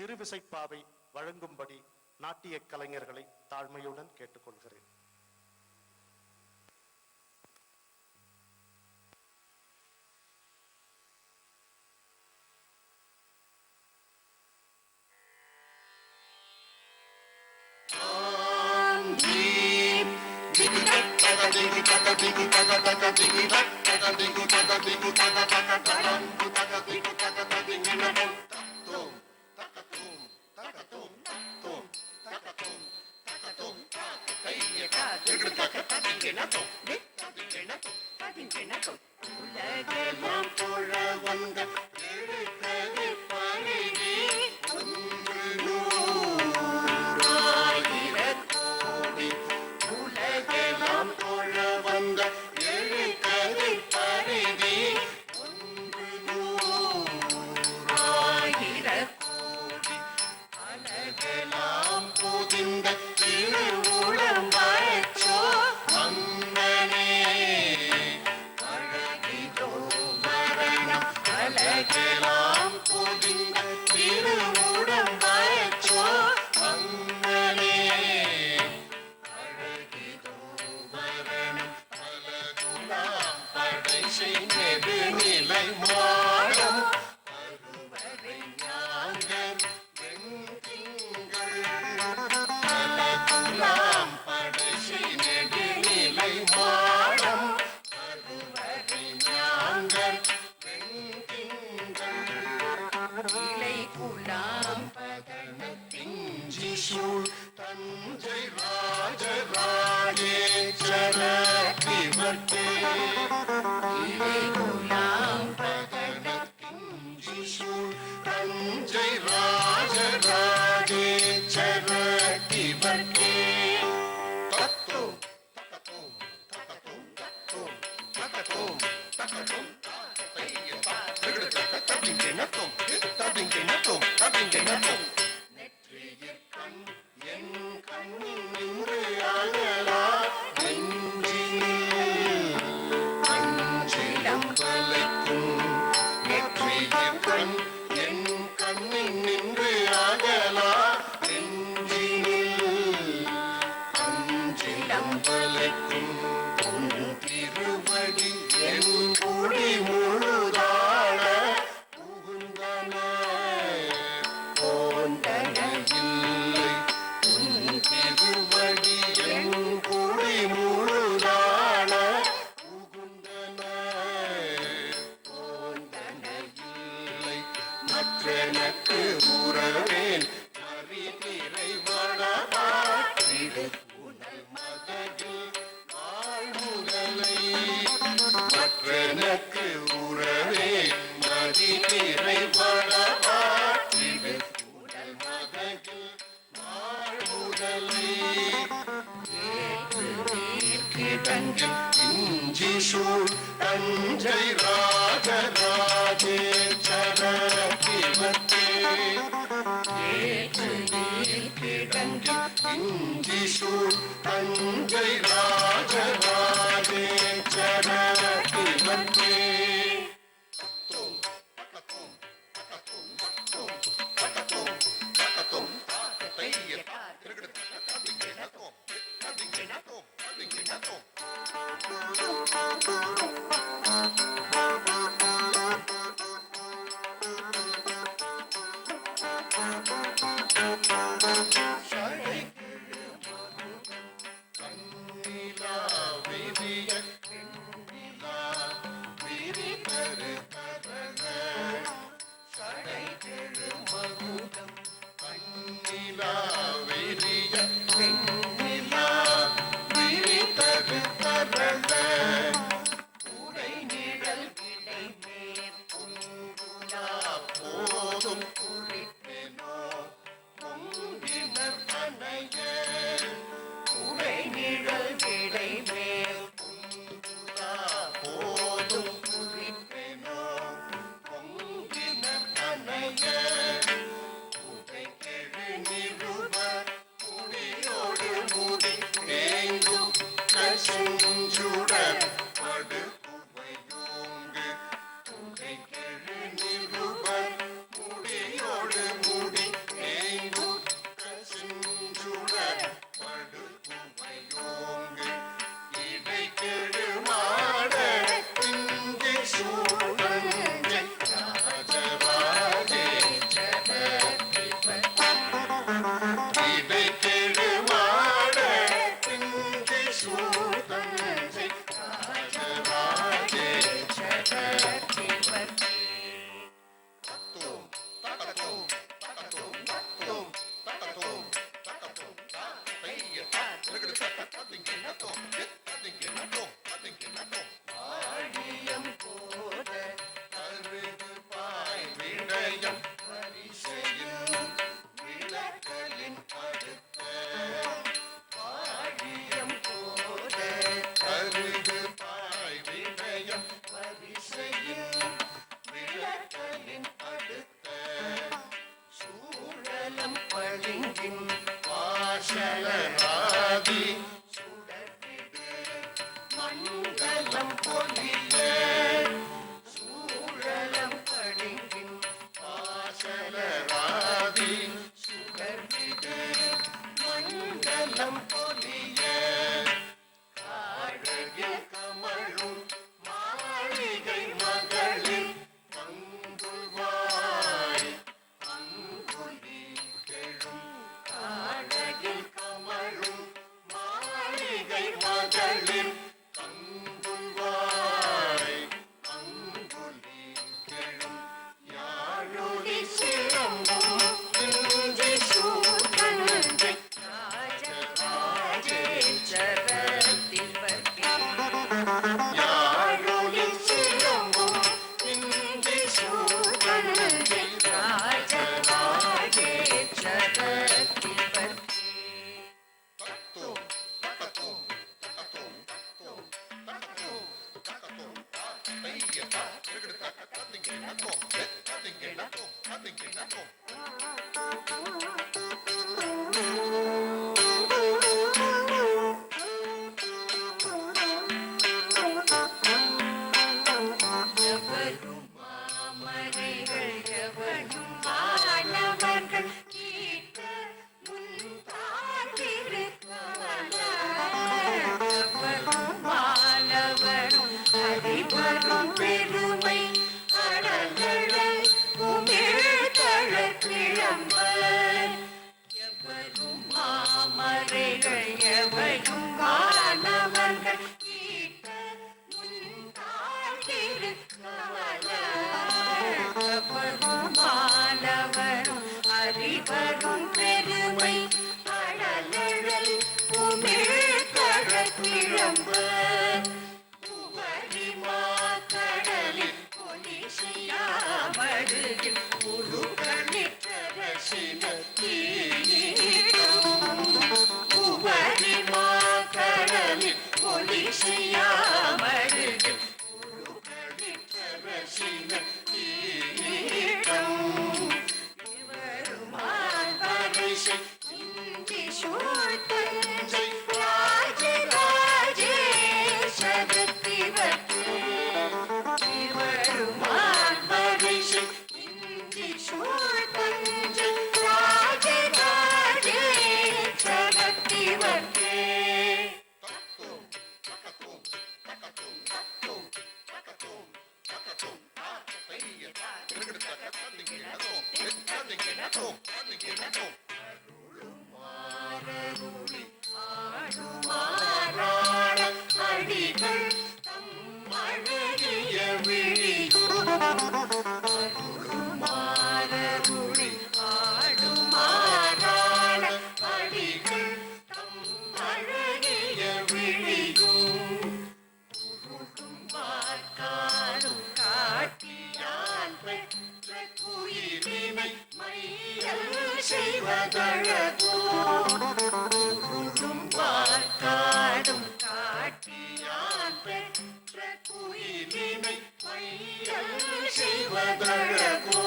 திருவிசைப்பாவை வழங்கும்படி நாட்டிய கலைஞர்களை தாழ்மையுடன் கேட்டுக்கொள்கிறேன். உலகெல்லாம் புழ வந்த தஞ்சை ராஜராஜேஸ்வர கிவர்த்தே தஞ்சை ராஜராஜேஸ்வர கிவர்த்தே தத்தோம் தக்கத்தோம் தக்கத்தோம் தத்தோம் தக்கத்தோம் தக்கத்தோம் தையதா திருடுதக்க ததிங்கனத்தோம் ததிங்கனத்தோம் ததிங்கனத்தோம் எனக்கு உறவேன் மறிதிரை வடபாற்றிடு உடல் மதகில் வாழ்முதலை மற்றெனக்கு உறவேன் மறிதிரை வடபாற்றிடு உடல் மதகில் வாழ்முதலை கிடங்கில் இஞ்சி சூழ் தஞ்சை ராஜராஜேஸ்வர இஞ்சிசூழ் தஞ்சை ராஜராஜேஸ்வர கிவர்த்தே தத்தோம் தக்கத்தோம் தக்கத்தோம் தத்தோம் தக்கத்தோம் தக்கத்தோம் தையதா திருடுதக்க ததிங்கனத்தோம் ததிங்கனத்தோம் ததிங்கனத்தோம் பணிக்கின் வாசலராதி மங்களம் பொலிய சூழலம் பணிக்கின் வாசலராதி சுகர்விடு மங்களம் பொலிய அழகில் கமழும் மாளிகை மகளிர் தங்குவாய் அங்குலி கெழும் அழகில் கமழும் மாளிகை மகளிர் தங்குவாய் அங்குலி கெழும் யாழொலி சிலம்பும் இன்றி சூழ்கன்றை ராஜராஜேஸ்வரத்திவர்க்கே யாழொலி சிலம்பும் இன்றி சூழ்கன்றை ராஜராஜேஸ்வரத்திவர்க்கே தத்தும் தக்கத்தும் தக்கத்தும் தத்தும் தக்கத்தும் தக்கத்தும் தையதா திருகிடுதா தத்திங்கிணத்தும் தத்திங்கிணத்தும் தத்திங்கிணத்தும் எவரும் மாமரைகள் எவரும் மாணவர்கள் கேட்க முன்பார்த்திருக்கவரும் மாணவரும் அறிவரும் பெருமை அடங்கடல் உமிழ்தழற் கிளம்பர் எவரும் மாமரைகள் எவரும் மாணவர்கள் கேட்க முன்பார்த்திருக்கவரும் மாணவரும் அறிவரும் பெருமை அடலழல் உமிழ்தழற் கிளம்பர் உவரிமா கடலில் பொலிசியாமடுகில் உருகனிற்றரசின தீயிடும் உவரிமா கடலில் பொலிசியாமடுகில் உருகனிற்றரசின தீயிடும் இவருமால் பரிசை இன்றி சூழ்த்தஞ்சை ராஜராஜேஸ்வரத்திவர்க்கே இவருமால் பரிசை இன்றி சூழ்த்தஞ்சை ராஜராஜேஸ்வரத்திவர்க்கே தத்தும் தக்கத்தும் தக்கத்தும் தத்தும் தக்கத்தும் தக்கத்தும் தையதா திருகிடுதா தத்திங்கிணத்தும் தத்திங்கிணத்தும் தத்திங்கிணத்தும் மாறருளி ஆடுமாறாட அடிகள் தம் அழகிய விழிமாறருளி ஆடுமாறாட அடிகள் தம் அழகிய விழியும் உருளும் பார்க்காலும் காட்டியான் பெற்ற குயிலினை மையல் செய்வதழகோ உருளும் பார்க்காலும் காட்டியான் பெற்ற குயிலினை மையல் செய்வதழகோ